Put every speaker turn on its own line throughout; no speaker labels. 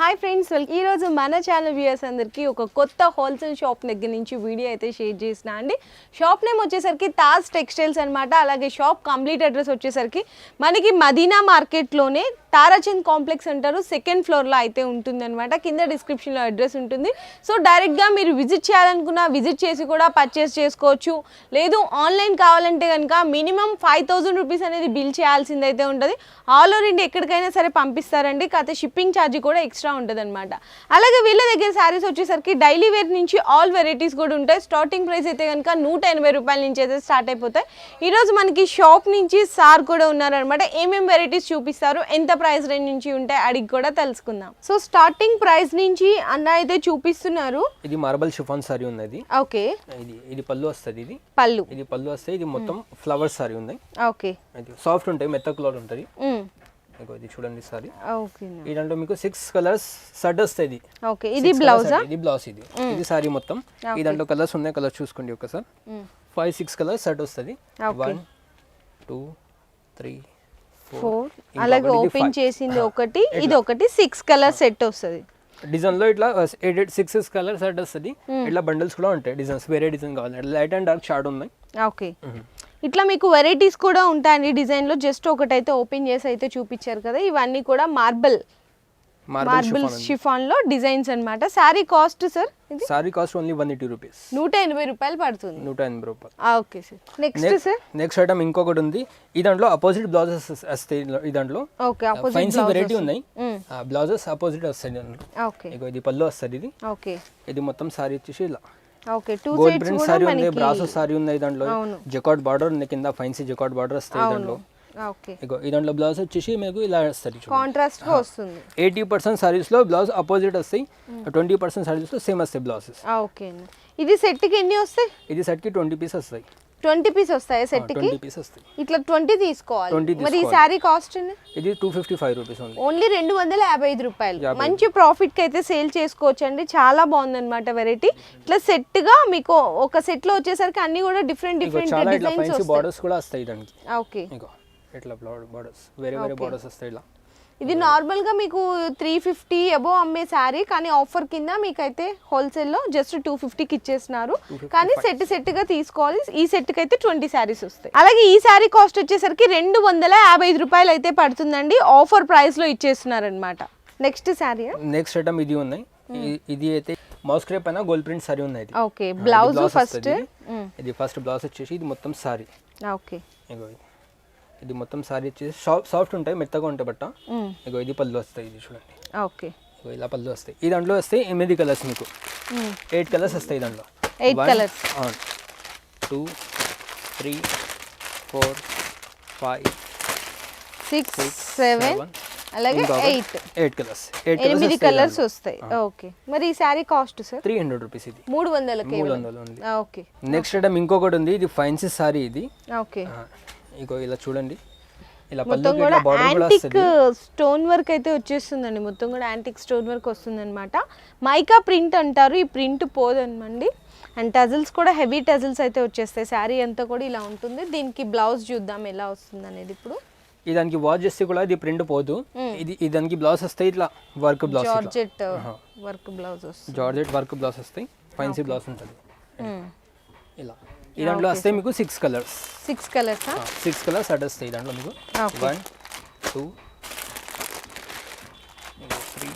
Hi friends, ఈ రోజు మన ఛానల్ వ్యూయర్స్ అందరికీ ఒక కొత్త హోల్సేల్ షాప్ దగ్గర నుంచి వీడియో అయితే షేర్ చేసిన అండి. షాప్ నేమ్ వచ్చేసరికి తాజ్ టెక్స్టైల్స్ అనమాట. అలాగే షాప్ కంప్లీట్ అడ్రస్ వచ్చేసరికి మనకి మదీనా మార్కెట్లోనే తారాచంద్ కాంప్లెక్స్ అంటారు, సెకండ్ ఫ్లోర్లో అయితే ఉంటుంది అనమాట. కింద డిస్క్రిప్షన్లో అడ్రస్ ఉంటుంది. సో డైరెక్ట్గా మీరు విజిట్ చేయాలనుకున్నా విజిట్ చేసి కూడా పర్చేస్ చేసుకోవచ్చు. లేదు ఆన్లైన్ కావాలంటే కనుక మినిమం 5000 రూపీస్ అనేది బిల్ చేయాల్సింది అయితే ఉంటుంది. ఆల్ ఓవర్ ఇండియా ఎక్కడికైనా సరే పంపిస్తారండి. కాకపోతే షిప్పింగ్ ఛార్జ్ కూడా ఎక్స్ట్రా ఉంటుంది అనమాట. అలాగే వీళ్ళ దగ్గర శారీస్ వచ్చేసరికి డైలీ వేర్ నుంచి ఆల్ వెరైటీస్ కూడా ఉంటాయి. స్టార్టింగ్ ప్రైస్ అయితే కనుక 180 రూపాయల నుంచి అయితే స్టార్ట్ అయిపోతాయి. ఈరోజు మనకి షాప్ నుంచి సార్ కూడా ఉన్నారనమాట. ఏమేమి వెరైటీస్ చూపిస్తారు, ఎంత ప్రైస్ రేంజ్ నుంచి ఉంటాయి అడిగి కూడా తెలుసుకుందాం. సో స్టార్టింగ్ ప్రైస్ నుంచి అన్న అయితే చూపిస్తున్నారు.
ఇది మార్బల్ షిఫాన్ సారీ ఉన్నది.
ఓకే,
ఇది పళ్ళు వస్తుంది. ఇది పళ్ళు వస్తాయి. ఇది మొత్తం ఫ్లవర్ సారీ ఉంది. ఓకే, ఇది సాఫ్ట్ ఉంటాయి, మెత్త క్లాత్ ఉంటుంది. ఇది చూడండి సారీ. ఓకే, ఈ దాంట్లో మీకు 6 కలర్స్ షర్ట్ వస్తాయి.
ఓకే, ఇది బ్లౌజ్.
ఇది బ్లౌజ్. ఇది సారీ మొత్తం. ఈ దాంట్లో కలర్స్ ఉన్నాయి, కలర్స్ చూసుకోండి ఒకసారి. 5-6 కలర్స్ షర్ట్ వస్తుంది. 1 2 3 4.
అలాగే ఓపెన్ చేసింది ఒకటి, ఇది ఒకటి 6 కలర్ సెట్ వస్తుంది.
డిజైన్ లో ఇట్లా 6 కలర్ సెట్ వస్తుంది. ఇట్లా బండిల్స్ కూడా ఉంటాయి. డిజైన్స్ వేరే డిజైన్ కావాలి, లైట్ అండ్ డార్క్ షార్ట్ ఉన్నాయి.
ఓకే, ఇట్లా మీకు వెరైటీస్ కూడా ఉంటాయండి డిజైన్ లో. జస్ట్ ఒకటైతే ఓపెన్ చేసి అయితే చూపించారు కదా. ఇవన్నీ కూడా మార్బుల్ షిఫాన్ లో డిజైన్స్ అన్నమాట. Sorry cost sir?
Sorry cost only 180 rupees.
180 రూపాయలు పడుతుంది.
180 రూపాయలు.
Okay sir. Next sir,
next item ఇంకొకటి ఉంది. ఈ దాంట్లో అపోజిట్ బ్లౌజెస్ వస్తాయి. ఈ దాంట్లో
ఓకే, అపోజిట్
ఫ్యాన్సీ వెరైటీ ఉన్నాయి. బ్లౌజెస్ అపోజిట్ వస్తాయి దాంట్లో.
ఓకే,
ఇది పళ్ళు వస్తుంది. ఇది ఓకే, ఇది మొత్తం సారీ వచ్చేసి ఇలా
ఓకే, 2
గోల్డ్ ప్రింట్ సారీ ఉంది, బ్రాసో సారీ ఉంది. దాంట్లో జకార్డ్ బార్డర్ ఉంది, కింద ఫ్యాన్సీ జకార్డ్ బార్డర్ వస్తాయి దాంట్లో.
ఓకే,
ఈ దాంట్లో బ్లౌజ్ వచ్చేసి మీకు ఇలా వస్తుంది,
కాంట్రాస్ట్ గా వస్తుంది.
80% సారీస్ లో బ్లౌజ్ అపోజిట్ వస్తాయి, 20% సారీస్ లో సేమ్ వస్తాయి బ్లౌజెస్.
ఓకే, ఇది సెట్ కి ఎన్ని వస్తాయి?
ఇది సెట్ కి 20 పీస్ వస్తాయి.
20 పీస్ వస్తాయి సెట్ కి?
20 పీస్ వస్తాయి.
ఇట్లా 20 తీసుకోవాలి. మరి ఈ సారీ కాస్ట్
ఇది 255 రూపీస్
ఓన్లీ 255 రూపాయలు. మంచి ప్రాఫిట్ కి అయితే సేల్ చేసుకోవచ్చు అండి. చాలా బాగుంది అనమాట వెరైటీ. ఇట్లా సెట్ గా మీకు ఒక సెట్ లో వచ్చేసరికి అన్ని కూడా డిఫరెంట్ డిజైన్స్
వస్తాయి. బోర్డర్స్ కూడా వస్తాయి దానికి.
ఓకే,
ఇట్లా బోర్డర్స్ వేరే బోర్డర్స్ వస్తాయి. ఇలా
ఇది నార్మల్ గా మీకు 350 అబోవ్ అమ్మే శారీ, కానీ ఆఫర్ కింద మీకైతే హోల్సేల్ లో జస్ట్ 250కి ఇచ్చేస్తున్నారు. కానీ సెట్ గా తీసుకోవాలి. ఈ సెట్ కి అయితే 20 శారీస్ వస్తాయి. అలాగే ఈ శారీ కాస్ట్ వచ్చేసరికి 255 రూపాయలు అయితే పడుతుందండి. ఆఫర్ ప్రైస్ లో ఇచ్చేస్తున్నారు అనమాట. నెక్స్ట్ శారీ,
నెక్స్ట్ ఐటమ్ ఇది ఉన్నాయి. ఇది అయితే మౌస్ క్రేప్ అయినా గోల్డ్ ప్రింట్ సారీ ఉంది.
Okay, blouse first.
ఇది ఫస్ట్ బ్లౌజ్ వచ్చేసి ఇది మొత్తం సారీ.
ఓకే,
ఇది మొత్తం సారీ వచ్చేసి సాఫ్ట్ ఉంటాయి, మెత్తగా ఉంటాయి బట్ట. ఇది పళ్ళు వస్తాయి. ఇది చూడండి.
ఓకే,
ఇలా పళ్ళు వస్తాయి. ఈ దాంట్లో వస్తాయి 8 కలర్స్, మీకు 8 కలర్స్ వస్తాయి దాంట్లో.
8 కలర్స్.
2 3 4 5 6 7
అలాగే 8
కలర్స్.
8 కలర్స్ వస్తాయి. ఓకే, మరి ఈ సారీ కాస్ట్ సార్?
300 రూపీస్. ఇది
300 కేవలం. ఓకే,
నెక్స్ట్ ఐటమ్ ఇంకొకటి ఉంది. ఇది ఫ్యాన్సీ సారీ. ఇది
ఓకే,
ఇగో ఇలా చూడండి. ఇలా
మొత్తం కూడా యాంటిక్ స్టోన్ వర్క్ అయితే వచ్చేస్తుందండి. మొత్తం కూడా యాంటిక్ స్టోన్ వర్క్ వస్తుంది అనమాట. మైకా ప్రింట్ అంటారు. ఈ ప్రింట్ పోదనమండి. అండ్ టజిల్స్ కూడా హెవీ టజిల్స్ అయితే వచ్చేస్తాయి. శారీ అంతా కూడా ఇలా ఉంటుంది. దీనికి బ్లౌజ్ చూద్దాం ఎలా వస్తుంది అనేది. ఇప్పుడు
ఈ దానికి వాచ్ చేస్తే కూడా ఇది ప్రింట్ పోదు. ఇది దానికి బ్లౌజ్ వస్తాయి ఇట్లా work blouse,
georgette work blouse వస్తుంది.
జార్జెట్ వర్క్ బ్లౌజ్ వస్తాయి. ఫ్యాన్సీ బ్లౌజ్ ఉంటుంది ఇలా. ఈ దాంట్లో వస్తాయి మీకు 6 కలర్స్.
6 కలర్స్
6 కలర్స్ అడ్ వస్తాయి దాంట్లో మీకు. 1 2 3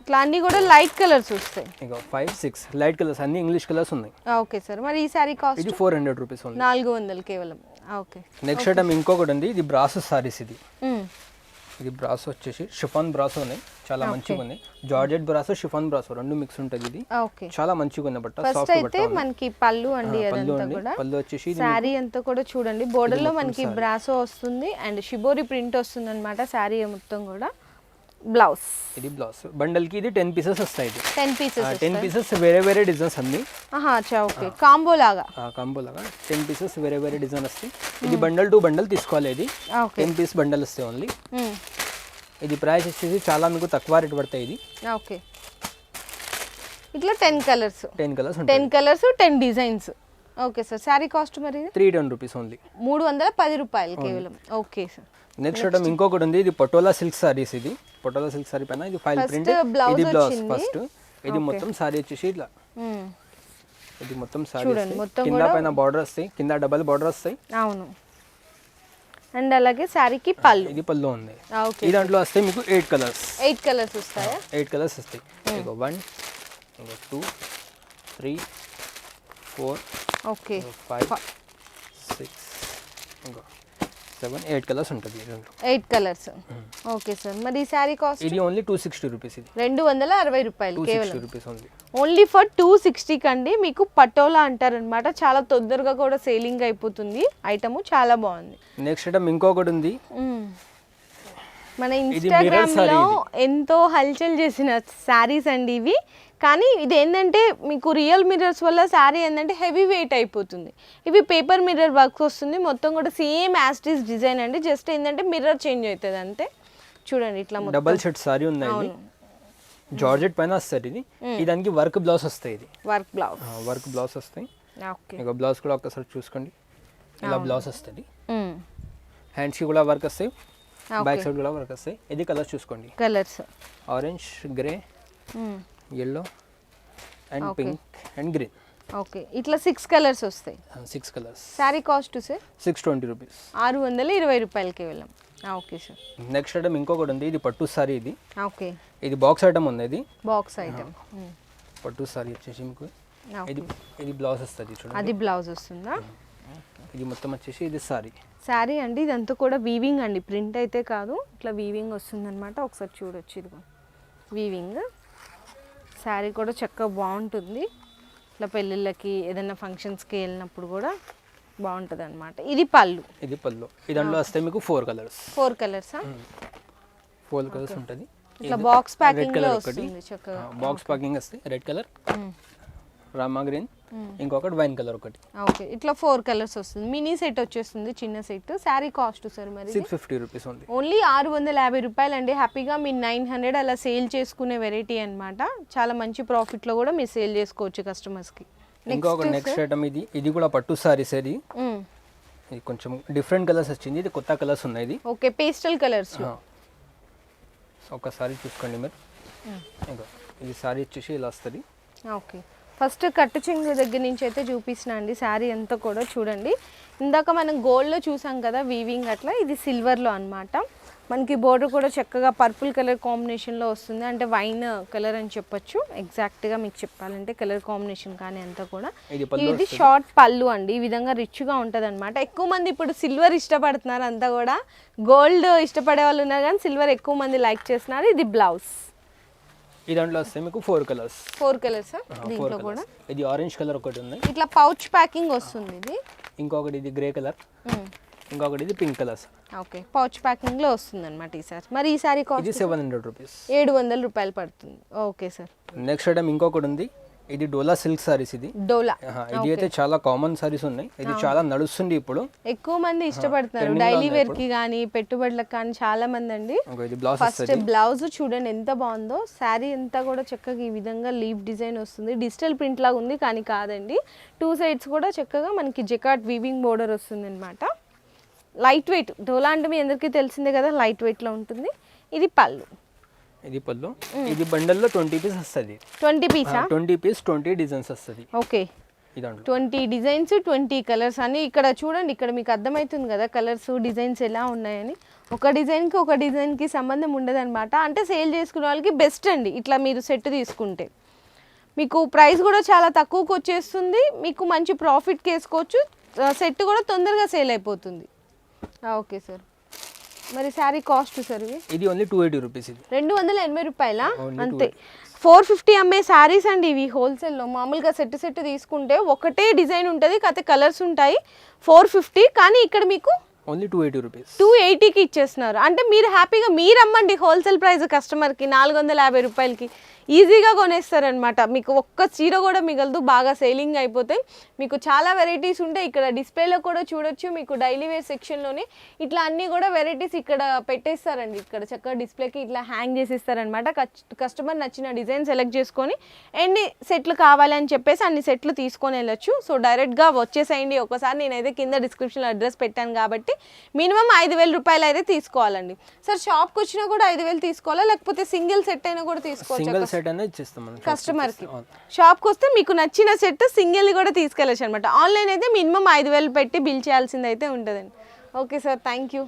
ఇట్లా అన్ని కూడా లైట్ కలర్స్ వస్తాయి.
ఇగో 5 6 లైట్ కలర్స్, అన్ని ఇంగ్లీష్ కలర్స్ ఉన్నాయి.
ఓకే సార్, మరి ఈ సారీ కాస్ట్?
ఇది 400 రూపీస్ ఉంది.
400 కేవలం. ఓకే,
నెక్స్ట్ ఐటమ్ ఇంకొకటి ఉంది. ఇది బ్రాసో సారీస్. ఇది బ్రాసో వచ్చేసి షిఫాన్ బ్రాసో ఉన్నాయి. చాలా మంచిగా ఉంది. జార్జెట్ బ్రాసో, షిఫాన్ బ్రాసో రెండు మిక్స్ ఉంటుంది. ఇది చాలా మంచిగా ఉంది బట్ట.
ఫస్ట్ అయితే మనకి పళ్ళు అండి, అదంతా కూడా
పళ్ళు వచ్చేసి
సారీ అంతా కూడా చూడండి. బోర్డర్ లో మనకి బ్రాసో వస్తుంది అండ్ షిబోరి ప్రింట్ వస్తుంది అనమాట. సారీ మొత్తం కూడా బ్లౌజ్.
ఇది బ్లౌజ్. బండల్ కి ఇది 10 పీసెస్ వస్తాయి. ఇది
10
పీసెస్ వేరే డిజైన్స్ అన్ని.
ఓకే, కాంబో లాగా
10 పీసెస్ వేరే డిజైన్ వస్తాయి. ఇది బండల్ టు బండల్ తీసుకోవాలి. ఇది 10 పీస్ బండల్ వస్తాయి ఓన్లీ. ఇది ప్రైస్ వచ్చేసి చాలా మీకు తక్కువ రేట్ పడతాయి. ఇది
ఓకే, ఇట్లా 10 colours 10 designs. Okay sir, sorry cost మరి?
310 రూపీస్ ఓన్లీ.
310 రూపాయలు కేవలం. Okay sir.
నెక్స్ట్ ఐటమ్ ఇంకొకటి ఉంది. ఇది పటోలా సిల్క్ సారీస్. ఇది పటోలా సిల్క్ సారీ పైన ఇది ఫైల్
First
ప్రింట్,
blouse
ఇది బ్లౌజ్
వచ్చింది.
ఫస్ట్. ఇది మొత్తం సారీ వచ్చేసి ఇట్లా, ఇది మొత్తం సారీ
చూడండి, మొత్తం
కింద పైన బార్డర్ వస్తాయి, కింద డబల్ బార్డర్ వస్తాయి.
అవును. అండ్ అలాగే శారీకి పళ్ళు.
ఇది పళ్ళు ఉంది.
ఓకే.
ఈ దాంట్లో వస్తాయి మీకు 8 కలర్స్.
8 కలర్స్ వస్తాయా?
8 కలర్స్ వస్తాయి. ఇగో 1 ఇగో 2 3 4
ఓకే.
5 6 ఇగో 7 8 కలర్స్ ఉంటుంది ఈ దాంట్లో.
8 కలర్స్. Okay sir. మరి ఈ శారీ కాస్ట్?
ఇది ఓన్లీ 260 రూపీస్. ఇది
260 రూపాయలు కేవలం.
260 రూపీస్ ఓన్లీ.
ఓన్లీ ఫర్ 260 కండి. మీకు పటోలా అంటారనమాట. చాలా తొందరగా కూడా సేలింగ్ అయిపోతుంది. ఐటమ్ చాలా బాగుంది.
నెక్స్ట్ ఐటమ్ ఇంకొకటి ఉంది.
మన ఇన్స్టాగ్రామ్ లో ఎంతో హల్చల్ చేసిన శారీస్ అండి ఇవి. కానీ ఇది ఏంటంటే మీకు రియల్ మిర్రర్స్ వల్ల శారీ ఏంటంటే హెవీ వెయిట్ అయిపోతుంది. ఇవి పేపర్ మిర్రర్ వర్క్ వస్తుంది. మొత్తం కూడా సేమ్ యాస్టీస్ డిజైన్ అండి. జస్ట్ ఏంటంటే మిర్రర్ చేంజ్ అవుతుంది అంతే. చూడండి ఇట్లా
డబల్ షర్ట్ సారీ ఉందండి. జార్జెట్ పైన వస్తుంది ఇది. దానికి వర్క్ బ్లౌజ్ వస్తాయి. ఇది వర్క్ బ్లౌజ్ వస్తాయి. ఇక బ్లౌజ్ కూడా ఒకసారి చూసుకోండి. ఇలా బ్లౌజ్ వస్తుంది. హ్యాండ్స్ కి కూడా వర్క్ వస్తాయి, బ్యాక్ సైడ్ కూడా వర్క్ వస్తాయి. ఇది కలర్స్ చూసుకోండి.
Colours
orange, grey, yellow and pink and green.
Okay. ఇట్లా 6 కలర్స్ వస్తాయి.
6 colours.
Sari cost sir
620 rupees.
620 రూపాయలు కేవలం. Okay sir.
నెక్స్ట్ ఐటమ్ ఇంకొకటి ఉంది. ఇది పట్టు సారీ. ఇది
ఓకే.
ఇది బాక్స్ ఐటమ్ ఉంది. ఇది
బాక్స్ ఐటమ్
పట్టు సారీ వచ్చేసి మీకు ఇది బ్లౌజ్ వస్తుంది చూడండి.
అది బ్లౌజ్ వస్తుందా?
ఇది మొత్తం వచ్చేసి ఇది సారీ.
శారీ అండి. ఇదంతా కూడా వీవింగ్ అండి, ప్రింట్ అయితే కాదు. ఇట్లా వీవింగ్ వస్తుందన్నమాట. ఒకసారి చూడొచ్చు. ఇదిగో వీవింగ్. శారీ కూడా చక్కగా బాగుంటుంది. ఇట్లా పెళ్ళిళ్ళకి ఏదైనా ఫంక్షన్స్కి వెళ్ళినప్పుడు కూడా బాగుంటుంది అనమాట. ఇది పళ్ళు.
ఇది పళ్ళు. ఈ దాంట్లో వస్తాయి మీకు 4 కలర్స్.
4 కలర్సా?
4 కలర్స్ ఉంటుంది.
ఇట్లా బాక్స్ ప్యాకింగ్ లో వస్తుంది చక్కగా.
బాక్స్ ప్యాకింగ్ వస్తాయి. రెడ్ కలర్, రామా గ్రీన్, ఇంకొకటి వైన్ కలర్ ఒకటి.
ఓకే. ఇట్లా 4 కలర్స్ వస్తుంది. మినీ సెట్ వచ్చేస్తుంది, చిన్న సెట్. శారీ కాస్ట్ సార్ మరి
650 రూపీస్ ఉంది.
ఓన్లీ 650 రూపాయలు అండి. హ్యాపీగా మీరు 900 అలా సేల్ చేసుకునే వెరైటీ అన్నమాట. చాలా మంచి ప్రాఫిట్ లో కూడా మీరు సేల్ చేసుకోవచ్చు కస్టమర్స్ కి.
ఇంకొక నెక్స్ట్ ఐటమ్ ఇది కూడా పట్టు సారీస్. ఇది కొంచెం డిఫరెంట్ కలర్స్ వచ్చింది. ఇది కొత్త కలర్స్ ఉన్నాయి. ఇది
ఓకే. Pastel colours.
ఒకసారి చూసుకోండి మీరు. ఇది సారీ వచ్చేసి ఇలా వస్తుంది.
ఓకే. ఫస్ట్ కట్టు చెంగు దగ్గర నుంచి అయితే చూపిస్తున్నా అండి. శారీ అంతా కూడా చూడండి. ఇందాక మనం గోల్డ్లో చూసాం కదా వీవింగ్, అట్లా ఇది సిల్వర్లో అన్నమాట. మనకి బోర్డర్ కూడా చక్కగా పర్పుల్ కలర్ కాంబినేషన్లో వస్తుంది. అంటే వైన్ కలర్ అని చెప్పొచ్చు. ఎగ్జాక్ట్గా మీకు చెప్పాలంటే కలర్ కాంబినేషన్ కానీ అంతా కూడా. ఇది షార్ట్ పళ్ళు అండి. ఈ విధంగా రిచ్గా ఉంటుంది అనమాట. ఎక్కువ మంది ఇప్పుడు సిల్వర్ ఇష్టపడుతున్నారు. అంతా కూడా గోల్డ్ ఇష్టపడే వాళ్ళు ఉన్నారు కానీ సిల్వర్ ఎక్కువ మంది లైక్ చేస్తున్నారు. ఇది బ్లౌజ్.
ఈ దాంట్లో వస్తాయి మీకు 4 కలర్స్.
4 కలర్స్ దీంట్లో కూడా.
ఇది ఆరెంజ్ కలర్ ఒకటి ఉంది.
ఇట్లా పౌచ్ ప్యాకింగ్ వస్తుంది. ఇది
ఇంకొకటి ఇది గ్రే కలర్, ఇంకొకటి ఇది pink colour.
Okay. Pouch packing లో వస్తుంది అనమాట ఈ సారీ. మరి ఈ సారీ కాస్ట్
ఇది 700 రూపీస్.
700 రూపాయలు పడుతుంది. Okay sir.
నెక్స్ట్ ఐటమ్ ఇంకొకటి ఉంది. ఇది డోలా సిల్క్ సారీస్. ఇది
డోలా.
ఇది అయితే చాలా కామన్ సారీస్ ఉన్నాయి. ఇది చాలా నడుస్తుంది ఇప్పుడు.
ఎక్కువ మంది ఇష్టపడుతున్నారు డైలీ వేర్ కి కానీ పెట్టుబడులకు కానీ చాలా మంది అండి. ఫస్ట్ బ్లౌజ్ చూడండి ఎంత బాగుందో. శారీ అంతా కూడా చక్కగా ఈ విధంగా లీఫ్ డిజైన్ వస్తుంది. డిజిటల్ ప్రింట్ లాగా ఉంది కానీ కాదండి. 2 సైడ్స్ కూడా చక్కగా మనకి జకాట్ వీవింగ్ బోర్డర్ వస్తుంది అనమాట. Light weight. డోలా అంటే మీ అందరికీ తెలిసిందే కదా, లైట్ వెయిట్ లో ఉంటుంది. ఇది పళ్ళు.
ఇది పళ్ళు. ఇది బండల్లో 20 పీస్ వస్తుంది.
20 పీసా?
20 పీస్ 20 డిజైన్స్ వస్తుంది.
ఓకే. 20 డిజైన్స్ 20 కలర్స్ అని ఇక్కడ చూడండి. ఇక్కడ మీకు అర్థమవుతుంది కదా కలర్స్ డిజైన్స్ ఎలా ఉన్నాయని. ఒక డిజైన్కి ఒక డిజైన్కి సంబంధం ఉండదు అనమాట. అంటే సేల్ చేసుకునే వాళ్ళకి బెస్ట్ అండి ఇట్లా మీరు సెట్ తీసుకుంటే. మీకు ప్రైస్ కూడా చాలా తక్కువకి వచ్చేస్తుంది. మీకు మంచి ప్రాఫిట్కి వేసుకోవచ్చు. సెట్ కూడా తొందరగా సేల్ అయిపోతుంది. Okay sir. మరి శారీ కాస్ట్ సార్
ఇది ఓన్లీ 280 రూపీస్. ఇది
280 రూపాయలా? అంతే. 450 అమ్మే శారీస్ అండి ఇవి హోల్సేల్లో. మామూలుగా సెట్ తీసుకుంటే ఒకటే డిజైన్ ఉంటుంది, కాకపోతే కలర్స్ ఉంటాయి. 450 కానీ ఇక్కడ మీకు
ఓన్లీ 280 రూపీస్.
280కి ఇచ్చేస్తున్నారు. అంటే మీరు హ్యాపీగా మీరు అమ్మండి హోల్సేల్ ప్రైస్ కస్టమర్కి 450 రూపాయలకి. ఈజీగా కొనేస్తారనమాట. మీకు ఒక్క చీర కూడా మిగలదు, బాగా సేలింగ్ అయిపోతాయి. మీకు చాలా వెరైటీస్ ఉంటాయి. ఇక్కడ డిస్ప్లేలో కూడా చూడొచ్చు. మీకు డైలీ వేర్ సెక్షన్లోనే ఇట్లా అన్నీ కూడా వెరైటీస్ ఇక్కడ పెట్టేస్తారండి. ఇక్కడ చక్కగా డిస్ప్లేకి ఇట్లా హ్యాంగ్ చేసిస్తారనమాట. కస్టమర్ నచ్చిన డిజైన్ సెలెక్ట్ చేసుకొని ఎన్ని సెట్లు కావాలని చెప్పేసి అన్ని సెట్లు తీసుకొని వెళ్ళొచ్చు. సో డైరెక్ట్గా వచ్చేసేయండి. ఒకసారి నేనైతే కింద డిస్క్రిప్షన్లో అడ్రస్ పెట్టాను కాబట్టి మినిమం 5,000 రూపాయలు అయితే తీసుకోవాలండి. సార్ షాప్కి వచ్చినా కూడా 5,000 తీసుకోవాలా, లేకపోతే సింగిల్ సెట్ అయినా కూడా తీసుకోవచ్చు కస్టమర్కి? షాప్కి వస్తే మీకు నచ్చిన సెట్ సింగిల్ కూడా తీసుకెళ్ళచ్చు అనమాట. ఆన్లైన్ అయితే మినిమం 5,000 పెట్టి బిల్ చేయాల్సింది అయితే ఉంటుందండి. Okay sir, thank you.